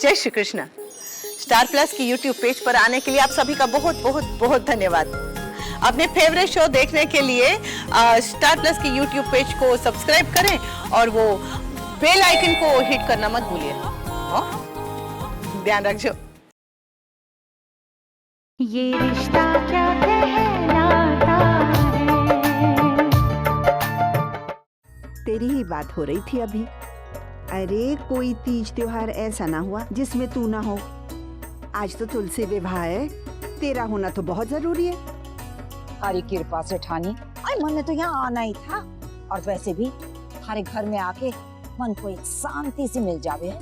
जय Shri Krishna. Star plus की YouTube page पर आने के लिए आप सभी का बहुत बहुत बहुत धन्यवाद। अपने फेवरेट शो देखने के लिए स्टार प्लस की यूट्यूब पेज को सब्सक्राइब करें और वो बेल आइकन को हिट करना मत भूलिए। ध्यान रखिए। ये रिश्ता क्या कहलाता है। तेरी ही बात हो रही थी अभी। अरे कोई तीज त्योहार ऐसा ना हुआ जिसमें तू ना हो। आज तो तुलसी विवाह है, तेरा होना तो बहुत जरूरी है। हरी कृपा से ठानी, आई मन ने तो यहाँ आना ही था। और वैसे भी हमारे घर में आके मन को एक शांति से मिल जावे है।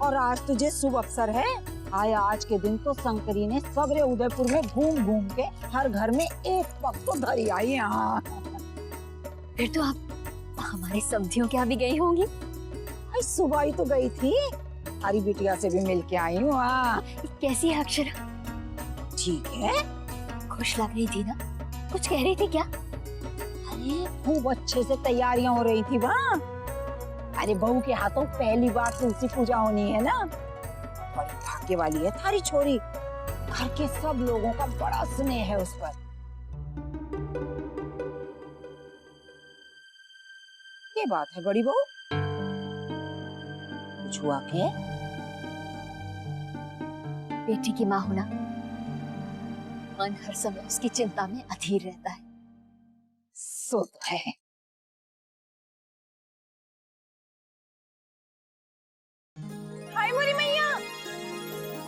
और आज तुझे शुभ अवसर है। आया आज के दिन तो शंकरी ने सगरे उदयपुर में घूम घूम के हर घर में एक पग तो धरी आई यहाँ। फिर तो आप हमारे समधियों के यहाँ भी गई होंगी। सुबह ही तो गई थी, हरी बिटिया से भी मिल के आई हूँ। कैसी है अक्षरा? ठीक है। खुश लग रही थी ना, कुछ कह रही थी क्या? अरे खूब अच्छे से तैयारियां हो रही थी वहाँ। अरे बहू के हाथों पहली बार तुलसी पूजा होनी है ना। बड़ी भाग्य वाली है थारी छोरी, घर के सब लोगों का बड़ा स्नेह है उस पर। क्या बात है बड़ी बहू, कुछ हुआ क्या? बेटी की माँ होना, मन हर समय उसकी चिंता में अधीर रहता है। सो तो है। हाय मोरी मैया,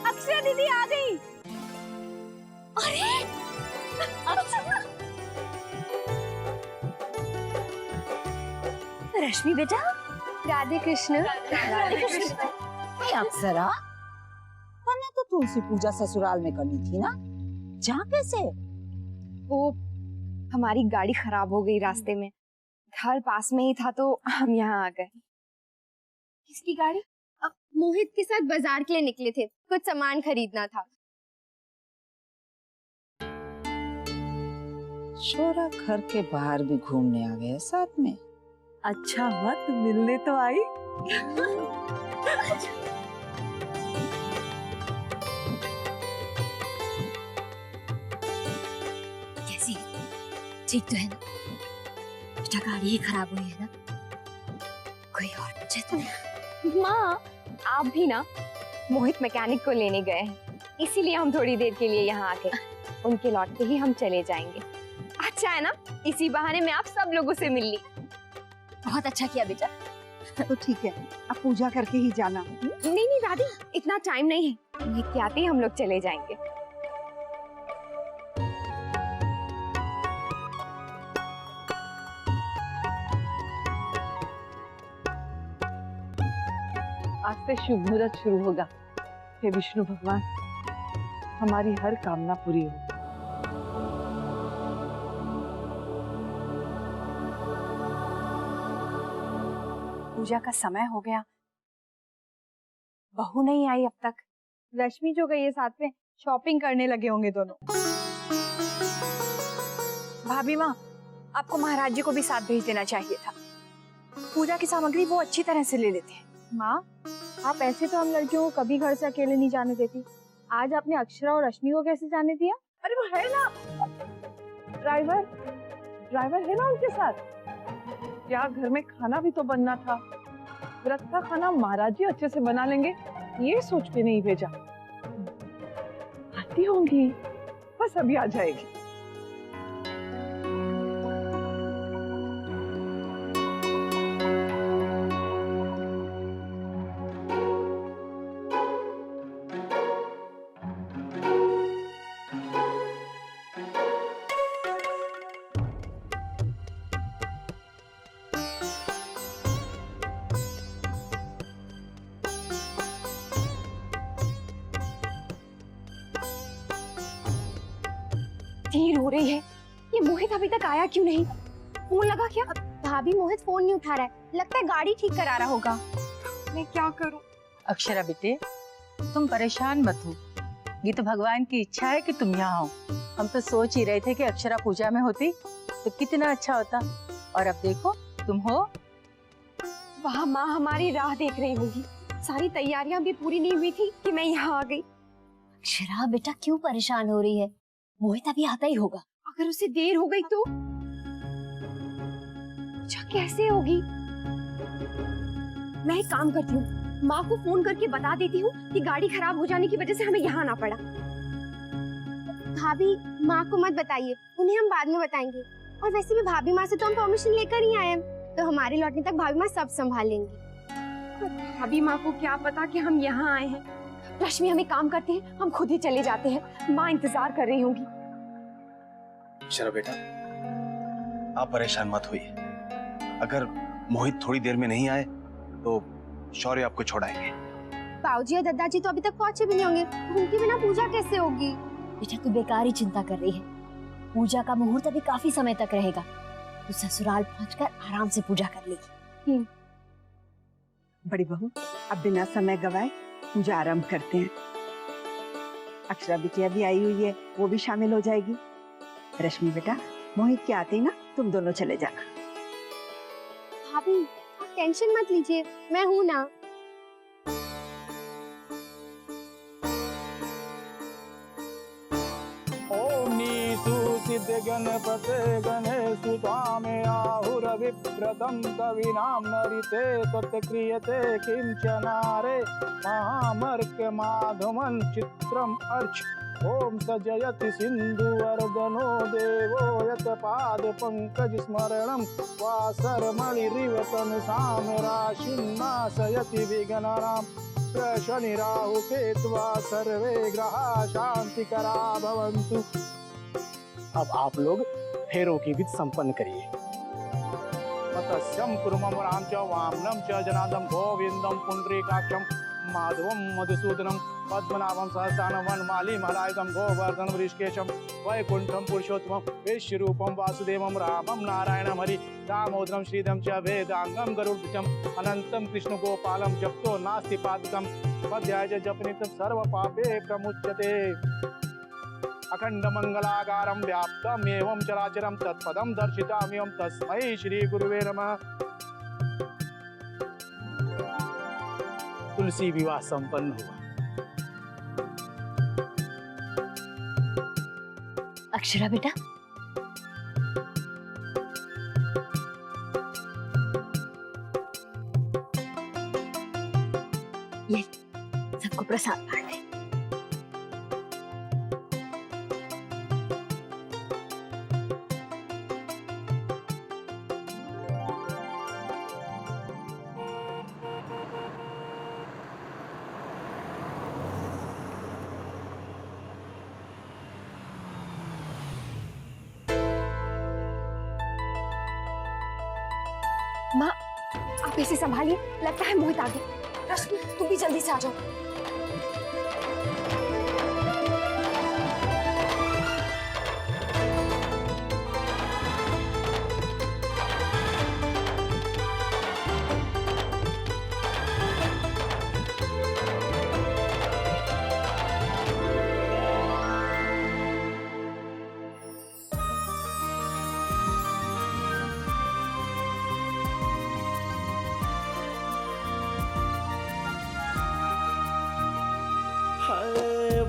अक्षरा दीदी आ गई। अरे अक्षरा, रश्मि बेटा, राधे कृष्ण। राधे कृष्ण। अक्षरा, तने तो तुलसी पूजा ससुराल में करनी थी ना, जा कैसे? वो हमारी गाड़ी खराब हो गई रास्ते में, घर पास में ही था तो हम यहाँ आ गए। किसकी गाड़ी? मोहित के साथ बाजार के लिए निकले थे, कुछ सामान खरीदना था। छोरा घर के बाहर भी घूमने आ गए साथ में। अच्छा हुआ तुम मिलने तो आई। कैसी है? ठीक तो है ना? बेटा गाड़ी ही खराब हुई है ना? कोई और पूछे तो? माँ आप भी ना मोहित मैकेनिक को लेने गए हैं, इसीलिए हम थोड़ी देर के लिए यहाँ आ गए। उनके लौट के ही हम चले जाएंगे। अच्छा है ना, इसी बहाने में आप सब लोगों से मिल ली। बहुत अच्छा किया बेटा। तो ठीक है, अब पूजा करके ही जाना। नहीं दादी, इतना टाइम नहीं है, मोहित के आते ही हम लोग चले जाएंगे। आज से शुभ मुहूर्त शुरू होगा। हे विष्णु भगवान, हमारी हर कामना पूरी हो। पूजा का समय हो गया, बहू नहीं आई अब तक। रश्मि जो गई है साथ में, शॉपिंग करने लगे होंगे दोनों। भाभी माँ, आपको महाराज जी को भी साथ भेज देना चाहिए था। पूजा की सामग्री वो अच्छी तरह से ले लेते हैं। माँ, आप ऐसे तो हम लड़कियों को कभी घर से अकेले नहीं जाने देती, आज आपने अक्षरा और रश्मि को कैसे जाने दिया? अरे वो है ना ड्राइवर है ना उनके साथ। क्या घर में खाना भी तो बनना था, व्रत का खाना महाराज जी अच्छे से बना लेंगे, ये सोच के नहीं भेजा। आती होंगी, बस अभी आ जाएगी। देर हो रही है, ये मोहित अभी तक आया क्यों नहीं? फोन लगा क्या? भाभी मोहित फोन नहीं उठा रहा है, लगता है गाड़ी ठीक करा रहा होगा। मैं क्या करूं? अक्षरा बेटे, तुम परेशान मत हो, ये तो भगवान की इच्छा है कि तुम यहाँ हो। हम तो सोच ही रहे थे कि अक्षरा पूजा में होती तो कितना अच्छा होता, और अब देखो तुम हो। वहाँ माँ हमारी राह देख रही होगी, सारी तैयारियां भी पूरी नहीं हुई थी कि मैं यहाँ आ गई। अक्षरा बेटा क्यों परेशान हो रही है? मोहित अभी आता ही होगा। अगर उसे देर हो गई तो पूजा कैसे होगी? मैं एक काम करती हूँ, माँ को फोन करके बता देती हूँ कि गाड़ी खराब हो जाने की वजह से हमें यहाँ आना पड़ा। भाभी माँ को मत बताइए, उन्हें हम बाद में बताएंगे। और वैसे भी भाभी माँ से तो हम परमिशन लेकर ही आए हैं, तो हमारे लौटने तक भाभी माँ सब संभाल लेंगी। भाभी माँ को क्या पता कि हम यहाँ आए हैं। रश्मि हम एक काम करते हैं, हम खुद ही चले जाते हैं, माँ इंतजार कर रही होंगी। अक्षरा बेटा, आप परेशान मत होइए। अगर मोहित थोड़ी देर में नहीं आए तो शौर्य आपको छोड़ाएंगे। बाबूजी और दादाजी तो अभी तक पहुंचे भी नहीं होंगे, उनके बिना पूजा कैसे होगी? बेटा तू बेकार ही चिंता कर रही है। पूजा का मुहूर्त अभी काफी समय तक रहेगा। तू ससुराल पहुंचकर आराम से पूजा कर लेगी। बड़ी बहू, अब बिना समय गवाए पूजा आरंभ करते हैं। अक्षरा बिटिया भी आई हुई है, वो भी शामिल हो जाएगी। रश्मि बेटा, मोहित के आते ही ना तुम दोनों चले जाना। भाभी आप टेंशन मत लीजिए, मैं हूँ ना। ओम नीसु सिद्ध गणपते गणेशु त्वामे आहुरविव्रतं कविनां नरिते तत्क्रियते किंचनारे महामर्कमाधुमं चित्रम् अर्च। ओम सजयति सिन्धुवर्धनो देवो यत पाद पंकज स्मरणं वासरमणिरिवतन सामराशिन्नाशयति विघ्नानां शनि राहु केत्वा सर्वे ग्रहा शांतिकरा भवन्तु। अब आप लोग फेरों की विधि संपन्न करिए। मत्स्यं कुर्मं राम च वामनं च जनार्दनं गोविंदं पुंडरीकाक्षं माधवं मधुसूदनं पद्मनाभं सहस्रनामं वनमाली मलायुधं गोवर्धनं ऋषिकेशं वैकुंठं पुरुषोत्तमं विश्वरूपं वासुदेवं रामं नारायणं हरि दामोदरं श्रीधं च वेदांगं गरुडध्वजं अनंतं कृष्णगोपालं जप्तो नास्ति पादकं पद्याय जपनितं सर्वपापे प्रमुच्यते। अखंड मंगलाकारं व्याप्तम् एवं चराचरं तत्पदं दर्शिताम्यहं तस्मै श्री गुरुवे नमः। तुलसी विवाह संपन्न हुआ। अक्षरा बेटा, ये सबको प्रसाद बांट दे। माँ आप इसे संभालिए, लगता है मोहित आ गया। रश्मि तुम भी जल्दी से आ जाओ।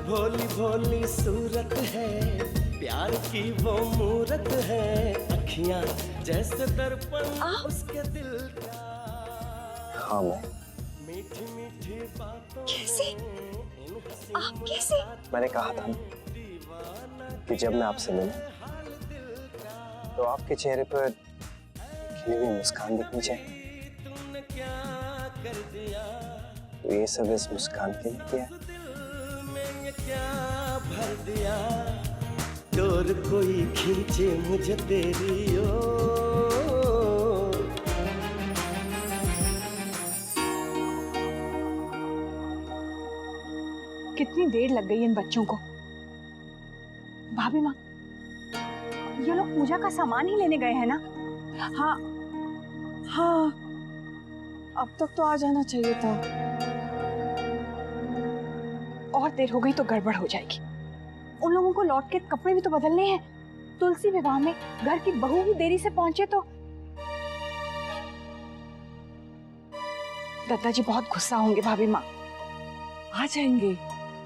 भोली भोली सूरत है, प्यार की वो मूरत है, अखियां जैसे दर्पण उसके दिल का। हाँ मैं मीठी मीठी बातों कैसे? आप कैसे? मैंने कहा था ना कि जब मैं आपसे मिलूं तो आपके चेहरे पर खिली हुई मुस्कान दिखनी चाहिए। तो ये सब इस मुस्कान के लिए किया है। क्या भर दिया, डोर कोई खींचे मुझे तेरी ओर। कितनी देर लग गई इन बच्चों को। भाभी माँ, ये लोग पूजा का सामान ही लेने गए हैं ना? हाँ हाँ, अब तक तो आ जाना चाहिए था। और देर हो गई तो गड़बड़ हो जाएगी। उन लोगों को लौट के कपड़े भी तो बदलने हैं। तुलसी विवाह में घर की बहू भी देरी से पहुंचे तो दत्ता जी बहुत गुस्सा होंगे भाभी माँ। आ जाएंगे,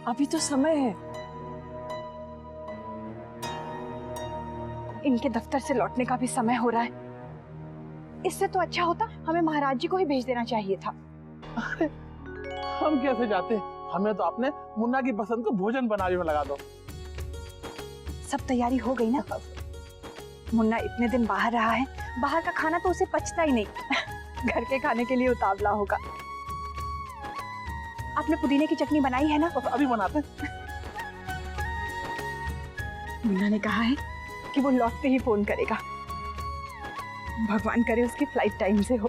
अभी तो समय है। इनके दफ्तर से लौटने का भी समय हो रहा है। इससे तो अच्छा होता हमें महाराज जी को ही भेज देना चाहिए था। हम कैसे जाते, हमें तो आपने मुन्ना की पसंद को भोजन बनाने में लगा दो। सब तैयारी हो गई ना? मुन्ना इतने दिन बाहर रहा है, बाहर का खाना तो उसे पचता ही नहीं। घर के खाने के लिए उतावला होगा। आपने पुदीने की चटनी बनाई है ना? अभी बनाते। मुन्ना ने कहा है कि वो लौटते ही फोन करेगा। भगवान करे उसकी फ्लाइट टाइम से हो,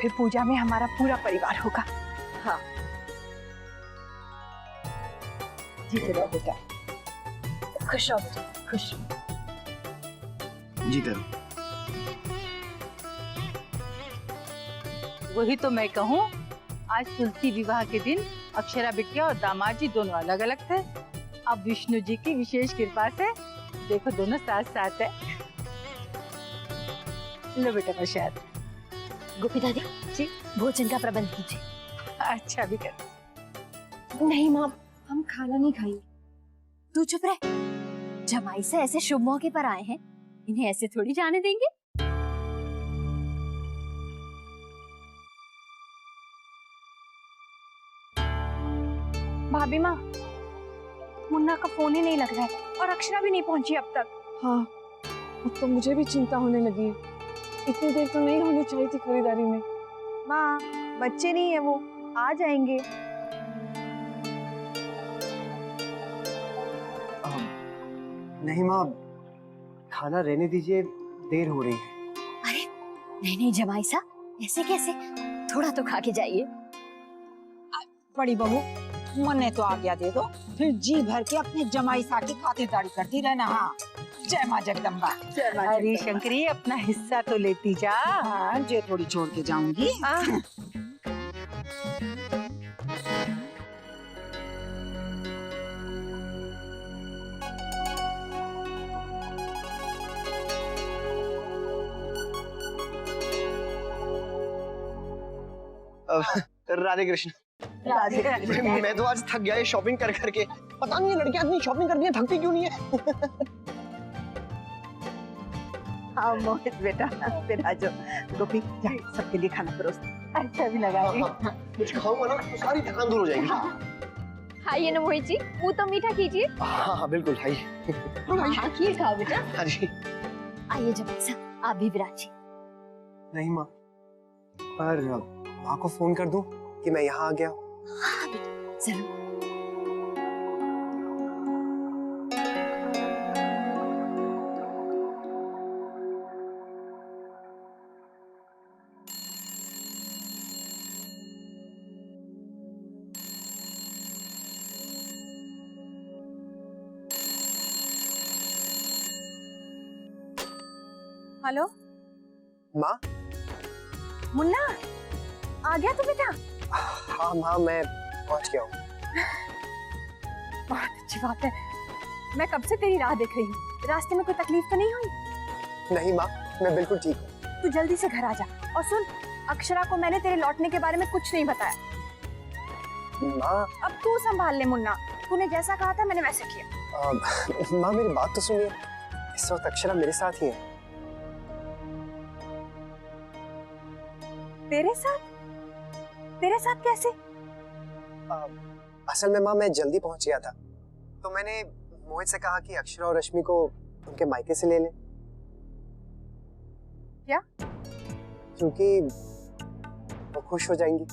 फिर पूजा में हमारा पूरा परिवार होगा। हाँ जीते रहो बेटा, खुश रहो बेटा। खुश जीते रहो। वही तो मैं कहूँ, आज तुलसी विवाह के दिन अक्षरा बिटिया और दामाद जी दोनों अलग अलग थे। अब विष्णु जी की विशेष कृपा से देखो दोनों साथ साथ है। लो बेटा प्रसाद। गोपी दादी जी भोजन का प्रबंध कीजिए। अच्छा भी कर। नहीं माँ, हम खाना नहीं खाएंगे। तू चुप रह। जमाई से ऐसे शुभ मौके पर आए हैं, इन्हें ऐसे थोड़ी जाने देंगे। भाभी माँ, मुन्ना का फोन ही नहीं लग रहा है और अक्षरा भी नहीं पहुंची अब तक। हाँ, अब तो मुझे भी चिंता होने लगी है। इतनी देर तो नहीं होनी चाहिए थी खरीदारी में। माँ, बच्चे नहीं है वो, आ जाएंगे। नहीं माँ, खाना रहने दीजिए, देर हो रही है। अरे नहीं जमाई साहब, ऐसे कैसे? थोड़ा तो खा के जाइए। बड़ी बहू, मन्ने तो आज्ञा दे दो, फिर जी भर के अपने जमाई सा की खातिरदारी करती रहना। हाँ, जय माँ जगदम्बा। अरे शंकरी, अपना हिस्सा तो लेती जा। हाँ, जे थोड़ी छोड़ के जाऊंगी। राधे कृष्ण। मैं तो आज थक गया ये शॉपिंग कर करके। पता नहीं ये लड़कियां इतनी शॉपिंग करती हैं, थकती क्यों नहीं है। हाँ मोहित बेटा, फिर आ जाओ। गोपी जा, सबके लिए खाना परोस। अच्छा भी लगा रही। कुछ खाऊंगा ना तो सारी थकान दूर हो जाएगी। खाइए ना मोहित जी, मुंह तो मीठा कीजिए। हाँ हाँ बिल्कुल, खाइए। हाँ खीर खाओ बेटा। हाँ जी। आइए जमाई साहब, आप भी विराजिए। नहीं माँ, पर माँ को फोन कर दूं कि मैं यहाँ आ गया। हाँ बेटा, जरूर। हेलो माँ। मुन्ना, आ गया तू बेटा? हाँ माँ, मैं पहुँच गया हूँ। बहुत अच्छी बात है। मैं कब से तेरी राह देख रही हूँ। रास्ते में कोई तकलीफ तो नहीं हुई? नहीं माँ, मैं बिल्कुल ठीक हूँ। तू जल्दी से घर आ जा। और सुन, अक्षरा को मैंने तेरे लौटने के बारे में कुछ नहीं बताया। माँ। अब तू संभाल ले मुन्ना, तूने जैसा कहा था मैंने वैसे किया। माँ मेरी बात तो सुनिए, इस वक्त अक्षरा मेरे साथ ही है। तेरे साथ? तेरे साथ कैसे? असल में माँ, मैं जल्दी पहुंच गया था, तो मैंने मोहित से कहा कि अक्षरा और रश्मि को उनके मायके से ले लें। क्या? क्योंकि वो खुश हो जाएंगी।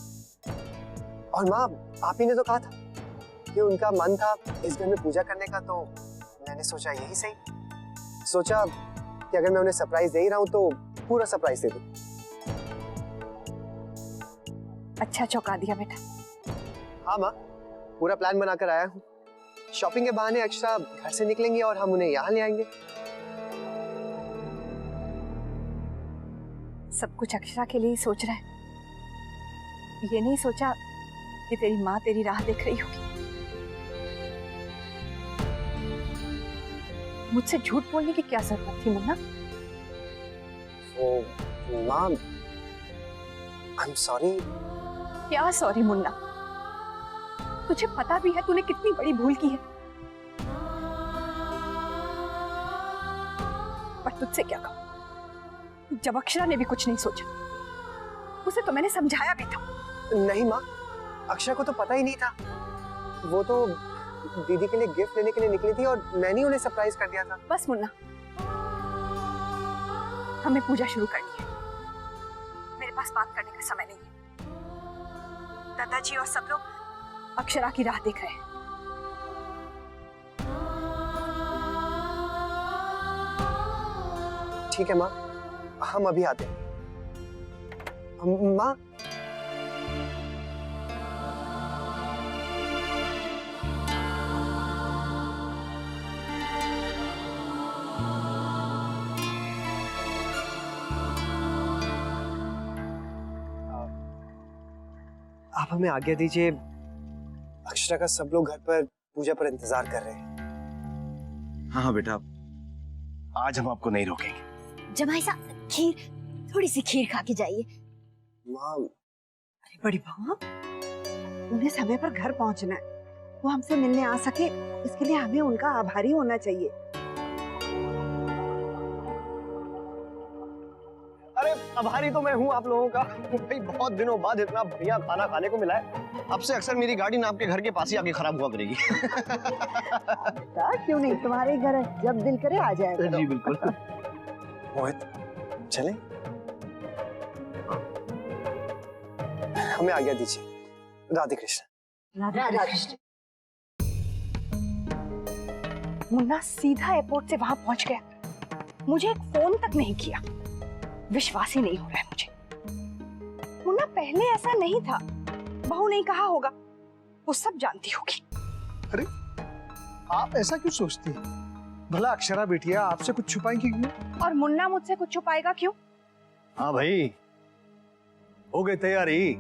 और माँ, आप ही ने तो कहा था कि उनका मन था इस घर में पूजा करने का, तो मैंने सोचा यही सही। सोचा कि अगर मैं उन्हें सरप्राइज दे ही रहा हूँ तो पूरा सरप्राइज दे दूं। अच्छा चौंका दिया बेटा। हाँ माँ, पूरा प्लान बनाकर आया हूँ। शॉपिंग के बहाने अक्षरा घर से निकलेंगी और हम उन्हें यहाँ ले आएंगे। सब कुछ अक्षरा के लिए ही सोच रहा है। ये नहीं सोचा कि तेरी माँ तेरी राह देख रही होगी। मुझसे झूठ बोलने की क्या जरूरत थी मुन्ना? वो माँ, आई एम सॉरी। क्या सॉरी मुन्ना, तुझे पता भी है तूने कितनी बड़ी भूल की है, पर तुझसे क्या कहूं, जब अक्षरा ने भी कुछ नहीं सोचा, उसे तो मैंने समझाया भी था। नहीं माँ, अक्षरा को तो पता ही नहीं था। वो तो दीदी के लिए गिफ्ट लेने के लिए निकली थी और मैंने उन्हें सरप्राइज कर दिया था। बस मुन्ना, हमें पूजा शुरू करनी है, मेरे पास बात करने का समय नहीं है। दादाजी और सब लोग अक्षरा की राह देख रहे हैं। ठीक है माँ, हम अभी आते हैं। माँ, आप हमें आज्ञा दीजिए, अक्षरा का सब लोग घर पर पूजा पर इंतजार कर रहे हैं। हाँ हाँ बेटा, आज हम आपको नहीं रोकेंगे। जमाई साहब, खीर, थोड़ी सी खीर खा के जाइए। माँ, अरे बड़ी बहू, उन्हें समय पर घर पहुंचना है, वो हमसे मिलने आ सके इसके लिए हमें उनका आभारी होना चाहिए। अरे आभारी तो मैं हूँ आप लोगों का भाई, बहुत दिनों बाद इतना बढ़िया खाना खाने को मिला है। अब से अक्सर मेरी गाड़ी ना आपके घर के पास ही आके खराब हुआ करेगी। क्यों नहीं, तुम्हारे घर जब दिल करे आ जाएगा। जी बिल्कुल। मोहित, चले? हमें आज्ञा दीजिए। राधे कृष्ण। राधे कृष्ण। मुन्ना सीधा एयरपोर्ट से वहां पहुंच गया, मुझे एक फोन तक नहीं किया। विश्वास ही नहीं हो रहा है मुझे। मुन्ना पहले ऐसा नहीं था, बहू नहीं कहा होगा, वो सब जानती होगी। अरे आप ऐसा क्यों सोचती हैं? भला अक्षरा बिटिया आपसे कुछ छुपाएंगी क्यों? और मुन्ना मुझसे कुछ छुपाएगा क्यों? हाँ भाई, हो गई तैयारी?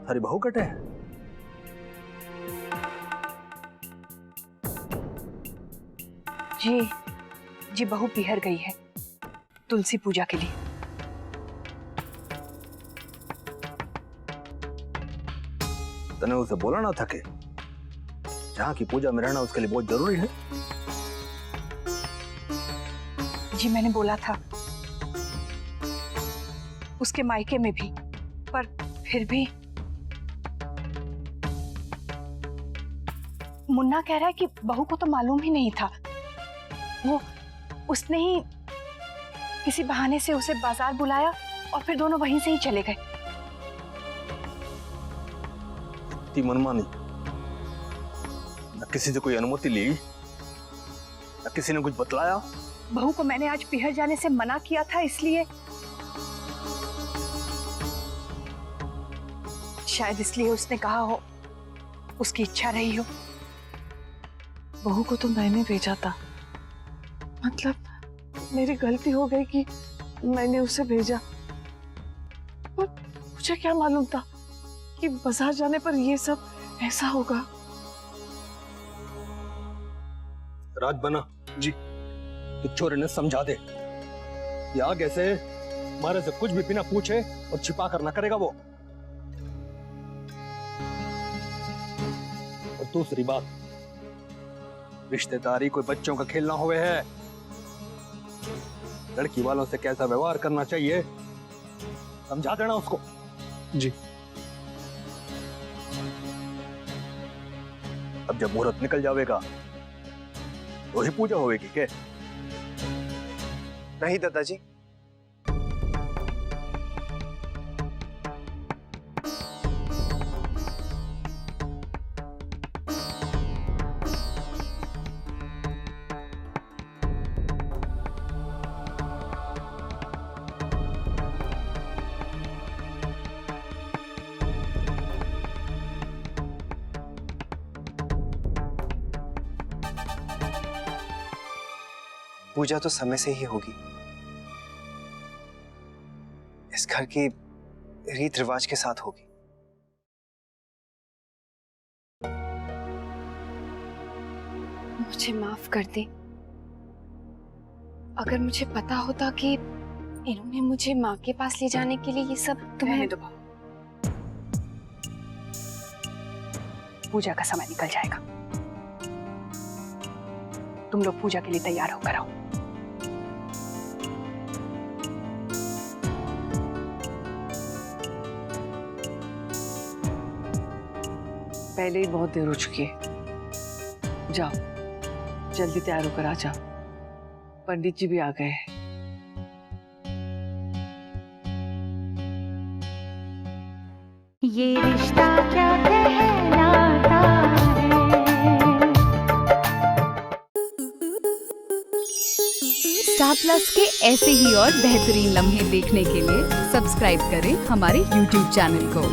अरे बहू कटे हैं। जी बहू पिहर गई है तुलसी पूजा के लिए। तने उसे बोला ना था कि जहाँ की पूजा में रहना उसके लिए बहुत जरूरी है। जी मैंने बोला था, उसके मायके में भी, पर फिर भी मुन्ना कह रहा है कि बहू को तो मालूम ही नहीं था। उसने ही किसी बहाने से उसे बाजार बुलाया और फिर दोनों वहीं से ही चले गए। इतनी मनमानी, न किसी से कोई अनुमति ली, न किसी ने कुछ बतलाया। बहू को मैंने आज पिहर जाने से मना किया था, इसलिए शायद इसलिए उसने कहा हो, उसकी इच्छा रही हो। बहू को तो मैंने भेजा था, मतलब मेरी गलती हो गई कि मैंने उसे भेजा, पर मुझे क्या मालूम था कि बाजार जाने पर ये सब ऐसा होगा। राज बना जी, तो छोरे ने समझा दे, ये आगे से हमारे से कुछ भी बिना पूछे और छिपा कर ना करेगा वो। और दूसरी बात, रिश्तेदारी कोई बच्चों का खेलना हुए है। लड़की वालों से कैसा व्यवहार करना चाहिए समझा देना उसको। जी। अब जब मुहूर्त निकल जाएगा तो ही पूजा होगी क्या? नहीं दादाजी, पूजा तो समय से ही होगी। इस घर की रीत रिवाज के साथ होगी। मुझे माफ कर दे। अगर मुझे पता होता कि इन्होंने मुझे माँ के पास ले जाने के लिए ये सब तुम्हें तो पूजा का समय निकल जाएगा। तुम लोग पूजा के लिए तैयार होकर आओ। पहले ही बहुत देर हो चुकी है। जाओ जल्दी तैयार होकर आ जाओ, पंडित जी भी आ गए हैं। ये रिश्ता क्या कहलाता है। स्टार प्लस के ऐसे ही और बेहतरीन लम्हे देखने के लिए सब्सक्राइब करें हमारे YouTube चैनल को।